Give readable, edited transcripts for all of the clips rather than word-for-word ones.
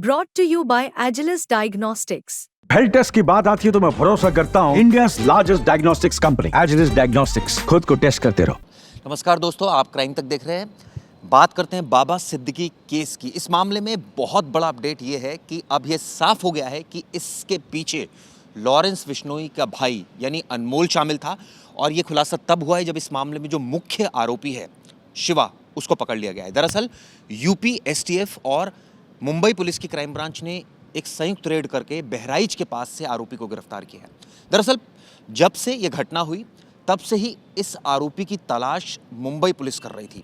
Brought to you by Agilus Diagnostics. Health test की बात आती है तो मैं भरोसा करता हूँ India largest diagnostics company Agilus Diagnostics. खुद को टेस्ट करते रहो। नमस्कार दोस्तों, आप क्राइम तक देख रहे हैं। बात करते हैं बाबा सिद्दीकी केस की। इस मामले में बहुत बड़ा अपडेट ये है कि अब ये साफ हो गया है कि इसके पीछे लॉरेंस बिश्नोई का भाई यानी अनमोल शामिल था। और ये खुलासा तब हुआ है जब इस मामले में जो मुख्य आरोपी है शिवा, उसको पकड़ लिया गया है। दरअसल यूपी एसटीएफ और मुंबई पुलिस की क्राइम ब्रांच ने एक संयुक्त रेड करके बहराइच के पास से आरोपी को गिरफ्तार किया है। दरअसल जब से ये घटना हुई तब से ही इस आरोपी की तलाश मुंबई पुलिस कर रही थी,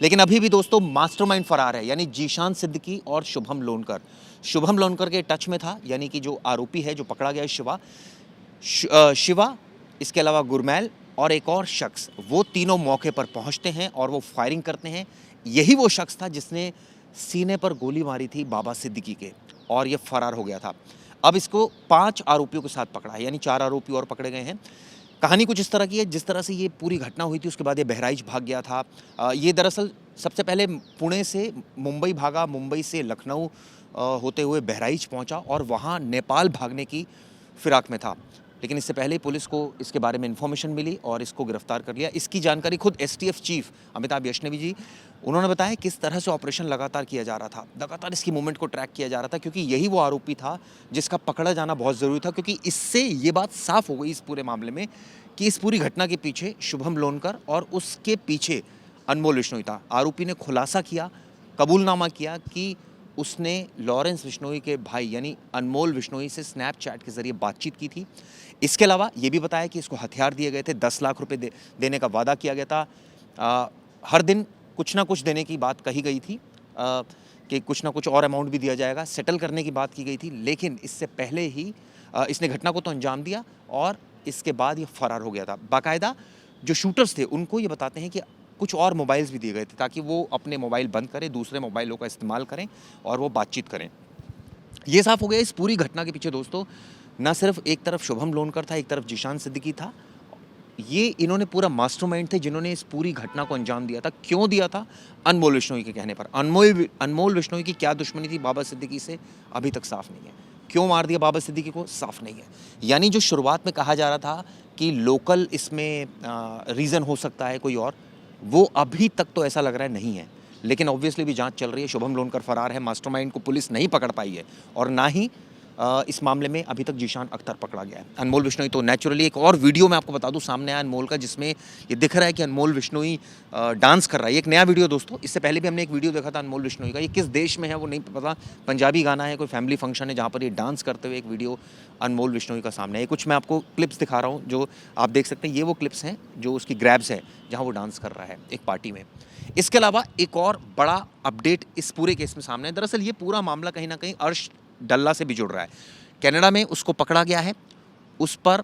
लेकिन अभी भी दोस्तों मास्टरमाइंड फरार है, यानी जीशान सिद्दीकी और शुभम लोनकर। शुभम लोनकर के टच में था, यानी कि जो आरोपी है जो पकड़ा गया है शिवा, इसके अलावा गुरमैल और एक और शख्स, वो तीनों मौके पर पहुंचते हैं और वो फायरिंग करते हैं। यही वो शख्स था जिसने सीने पर गोली मारी थी बाबा सिद्दीकी के, और ये फरार हो गया था। अब इसको 5 आरोपियों के साथ पकड़ा है, यानी 4 आरोपी और पकड़े गए हैं। कहानी कुछ इस तरह की है, जिस तरह से ये पूरी घटना हुई थी उसके बाद ये बहराइच भाग गया था। ये दरअसल सबसे पहले पुणे से मुंबई भागा, मुंबई से लखनऊ होते हुए बहराइच पहुंचा और वहाँ नेपाल भागने की फिराक में था। लेकिन इससे पहले ही पुलिस को इसके बारे में इन्फॉर्मेशन मिली और इसको गिरफ्तार कर लिया। इसकी जानकारी खुद एसटीएफ चीफ अमिताभ यशनेवी जी, उन्होंने बताया किस तरह से ऑपरेशन लगातार किया जा रहा था, लगातार इसकी मूवमेंट को ट्रैक किया जा रहा था, क्योंकि यही वो आरोपी था जिसका पकड़ा जाना बहुत ज़रूरी था। क्योंकि इससे ये बात साफ हो गई इस पूरे मामले में कि इस पूरी घटना के पीछे शुभम लोनकर और उसके पीछे अनमोल बिश्नोई था। आरोपी ने खुलासा किया, कबूलनामा किया कि उसने लॉरेंस बिश्नोई के भाई यानी अनमोल बिश्नोई से स्नैपचैट के ज़रिए बातचीत की थी। इसके अलावा ये भी बताया कि इसको हथियार दिए गए थे, 10 लाख रुपए देने का वादा किया गया था। हर दिन कुछ ना कुछ देने की बात कही गई थी, कि कुछ ना कुछ और अमाउंट भी दिया जाएगा, सेटल करने की बात की गई थी। लेकिन इससे पहले ही इसने घटना को तो अंजाम दिया और इसके बाद ये फरार हो गया था। बाकायदा जो शूटर्स थे उनको ये बताते हैं कि कुछ और मोबाइल्स भी दिए गए थे ताकि वो अपने मोबाइल बंद करें, दूसरे मोबाइलों का इस्तेमाल करें और वो बातचीत करें। ये साफ हो गया इस पूरी घटना के पीछे दोस्तों ना सिर्फ एक तरफ शुभम लोनकर था, एक तरफ जीशान सिद्दीकी था। ये इन्होंने पूरा मास्टरमाइंड थे जिन्होंने इस पूरी घटना को अंजाम दिया था। क्यों दिया था? अनमोल बिश्नोई के कहने पर। अनमोल बिश्नोई की क्या दुश्मनी थी बाबा सिद्दीकी से, अभी तक साफ नहीं है। क्यों मार दिया बाबा सिद्दीकी को, साफ नहीं है। यानी जो शुरुआत में कहा जा रहा था कि लोकल इसमें रीज़न हो सकता है कोई और, वो अभी तक तो ऐसा लग रहा है नहीं है। लेकिन ऑब्वियसली भी जांच चल रही है। शुभम लोनकर फरार है, मास्टरमाइंड को पुलिस नहीं पकड़ पाई है और ना ही इस मामले में अभी तक जीशान अख्तर पकड़ा गया है। अनमोल बिश्नोई तो नेचुरली, एक और वीडियो मैं आपको बता दूं सामने आया अनमोल का, जिसमें ये दिख रहा है कि अनमोल बिश्नोई डांस कर रहा है। ये एक नया वीडियो दोस्तों, इससे पहले भी हमने एक वीडियो देखा था अनमोल बिश्नोई का। ये किस देश में है वो नहीं पता, पंजाबी गाना है, कोई फैमिली फंक्शन है जहाँ पर ये डांस करते हुए एक वीडियो अनमोल बिश्नोई का सामने है। ये कुछ मैं आपको क्लिप्स दिखा रहा हूँ जो आप देख सकते हैं। ये वो क्लिप्स हैं जो उसकी ग्रैब्स है जहाँ वो डांस कर रहा है एक पार्टी में। इसके अलावा एक और बड़ा अपडेट इस पूरे केस में सामने है। दरअसल ये पूरा मामला कहीं ना कहीं अर्श डल्ला से भी जुड़ रहा है। कनाडा में उसको पकड़ा गया है, उस पर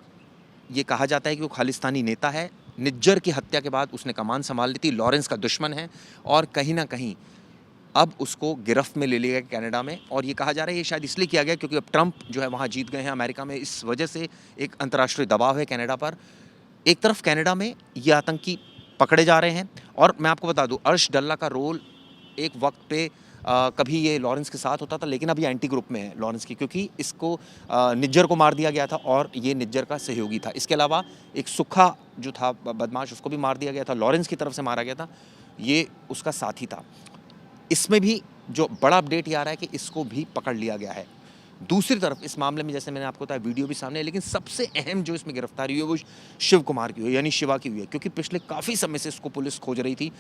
यह कहा जाता है कि वो खालिस्तानी नेता है। निज्जर की हत्या के बाद उसने कमान संभाल ली थी, लॉरेंस का दुश्मन है और कहीं ना कहीं अब उसको गिरफ्त में ले लिया गया कनाडा में। और ये कहा जा रहा है ये शायद इसलिए किया गया क्योंकि अब ट्रंप जो है वहाँ जीत गए हैं अमेरिका में, इस वजह से एक अंतर्राष्ट्रीय दबाव है कनाडा पर। एक तरफ कनाडा में ये आतंकी पकड़े जा रहे हैं और मैं आपको बता दूं अर्श डल्ला का रोल एक वक्त पे कभी ये लॉरेंस के साथ होता था, लेकिन अब ये एंटी ग्रुप में है लॉरेंस की, क्योंकि इसको निज्जर को मार दिया गया था और ये निज्जर का सहयोगी था। इसके अलावा एक सुखा जो था बदमाश, उसको भी मार दिया गया था, लॉरेंस की तरफ से मारा गया था, ये उसका साथी था। इसमें भी जो बड़ा अपडेट ये आ रहा है कि इसको भी पकड़ लिया गया है। दूसरी तरफ इस मामले में जैसे मैंने आपको बताया वीडियो भी सामने है, लेकिन सबसे अहम जो इसमें गिरफ्तारी हुई है वो शिव कुमार की हुई है, यानी शिवा की हुई है। क्योंकि पिछले काफ़ी समय से इसको पुलिस खोज रही थी,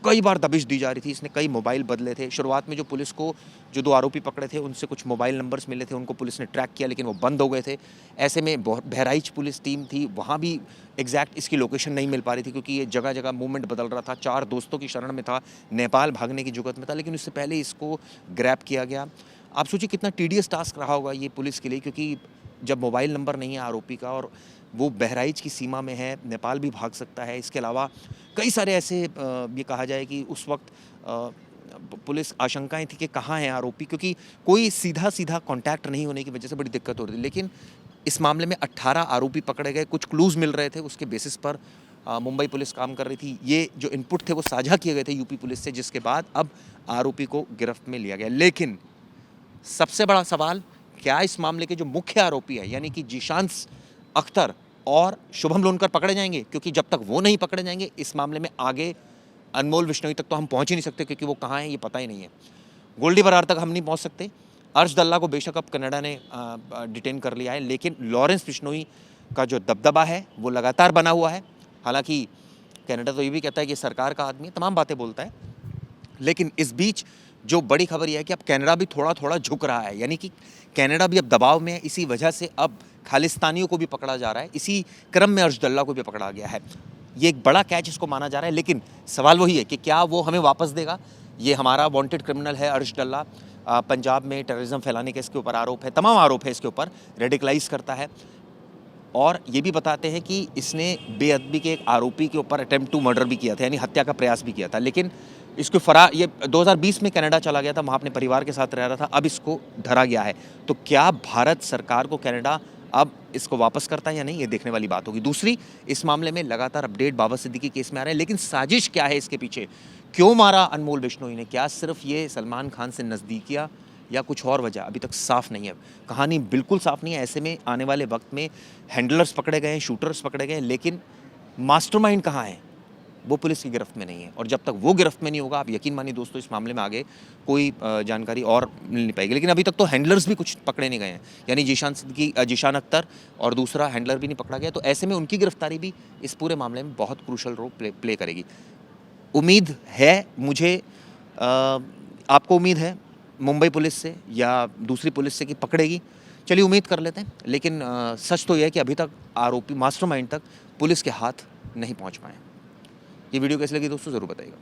कई बार दबिश दी जा रही थी, इसने कई मोबाइल बदले थे। शुरुआत में जो पुलिस को जो 2 आरोपी पकड़े थे उनसे कुछ मोबाइल नंबर्स मिले थे, उनको पुलिस ने ट्रैक किया लेकिन वो बंद हो गए थे। ऐसे में बहराइच पुलिस टीम थी, वहाँ भी एग्जैक्ट इसकी लोकेशन नहीं मिल पा रही थी क्योंकि ये जगह जगह मूवमेंट बदल रहा था। 4 दोस्तों की शरण में था, नेपाल भागने की जुगत में था, लेकिन उससे पहले इसको ग्रैब किया गया। आप सोचिए कितना टीडियस टास्क रहा होगा ये पुलिस के लिए, क्योंकि जब मोबाइल नंबर नहीं है आरोपी का और वो बहराइच की सीमा में है, नेपाल भी भाग सकता है। इसके अलावा कई सारे ऐसे ये कहा जाए कि उस वक्त पुलिस आशंकाएं थी कि कहाँ है आरोपी, क्योंकि कोई सीधा कांटेक्ट नहीं होने की वजह से बड़ी दिक्कत हो रही थी। लेकिन इस मामले में 18 आरोपी पकड़े गए, कुछ क्लूज़ मिल रहे थे, उसके बेसिस पर मुंबई पुलिस काम कर रही थी। ये जो इनपुट थे वो साझा किए गए थे यूपी पुलिस से, जिसके बाद अब आरोपी को गिरफ्त में लिया गया। लेकिन सबसे बड़ा सवाल, क्या इस मामले के जो मुख्य आरोपी है यानी कि जीशान अख्तर और शुभम लोनकर पकड़े जाएंगे? क्योंकि जब तक वो नहीं पकड़े जाएंगे इस मामले में आगे अनमोल बिश्नोई तक तो हम पहुंच ही नहीं सकते, क्योंकि वो कहाँ है ये पता ही नहीं है। गोल्डी बरार तक हम नहीं पहुंच सकते। अर्श दल्ला को बेशक अब कनाडा ने डिटेन कर लिया है, लेकिन लॉरेंस बिश्नोई का जो दबदबा है वो लगातार बना हुआ है। हालांकि कनाडा तो ये भी कहता है कि सरकार का आदमी है, तमाम बातें बोलता है, लेकिन इस बीच जो बड़ी खबर यह है कि अब कनाडा भी थोड़ा थोड़ा झुक रहा है, यानी कि कनाडा भी अब दबाव में है। इसी वजह से अब खालिस्तानियों को भी पकड़ा जा रहा है, इसी क्रम में अर्श दल्ला को भी पकड़ा गया है। ये एक बड़ा कैच इसको माना जा रहा है, लेकिन सवाल वही है कि क्या वो हमें वापस देगा। ये हमारा वांटेड क्रिमिनल है अर्श दल्ला, पंजाब में टेररिज्म फैलाने के इसके ऊपर आरोप है, तमाम आरोप है इसके ऊपर, रेडिकलाइज करता है। और ये भी बताते हैं कि इसने बेअदबी के एक आरोपी के ऊपर अटेम्प्ट टू मर्डर भी किया था, यानी हत्या का प्रयास भी किया था, लेकिन इसको ये 2020 में कनाडा चला गया था, वहाँ अपने परिवार के साथ रह रहा था, अब इसको धरा गया है। तो क्या भारत सरकार को कनाडा अब इसको वापस करता है या नहीं, ये देखने वाली बात होगी। दूसरी, इस मामले में लगातार अपडेट बाबा सिद्दीकी केस में आ रहे हैं, लेकिन साजिश क्या है इसके पीछे, क्यों मारा अनमोल बिश्नोई ने? क्या सिर्फ ये सलमान खान से नज़दीकियाँ या कुछ और वजह, अभी तक साफ नहीं है। कहानी बिल्कुल साफ नहीं है। ऐसे में आने वाले वक्त में हैंडलर्स पकड़े गए हैं, शूटर्स पकड़े गए हैं, लेकिन मास्टरमाइंड कहाँ है वो पुलिस की गिरफ्त में नहीं है। और जब तक वो गिरफ्त में नहीं होगा, आप यकीन मानिए दोस्तों, इस मामले में आगे कोई जानकारी और मिल नहीं पाएगी। लेकिन अभी तक तो हैंडलर्स भी कुछ पकड़े नहीं गए हैं, यानी जीशान अख्तर और दूसरा हैंडलर भी नहीं पकड़ा गया। तो ऐसे में उनकी गिरफ्तारी भी इस पूरे मामले में बहुत क्रूशल रोल प्ले करेगी। उम्मीद है मुझे, आपको उम्मीद है मुंबई पुलिस से या दूसरी पुलिस से कि पकड़ेगी? चलिए उम्मीद कर लेते हैं, लेकिन सच तो यह है कि अभी तक आरोपी मास्टरमाइंड तक पुलिस के हाथ नहीं पहुंच पाए। ये वीडियो कैसी लगी दोस्तों ज़रूर बताइएगा।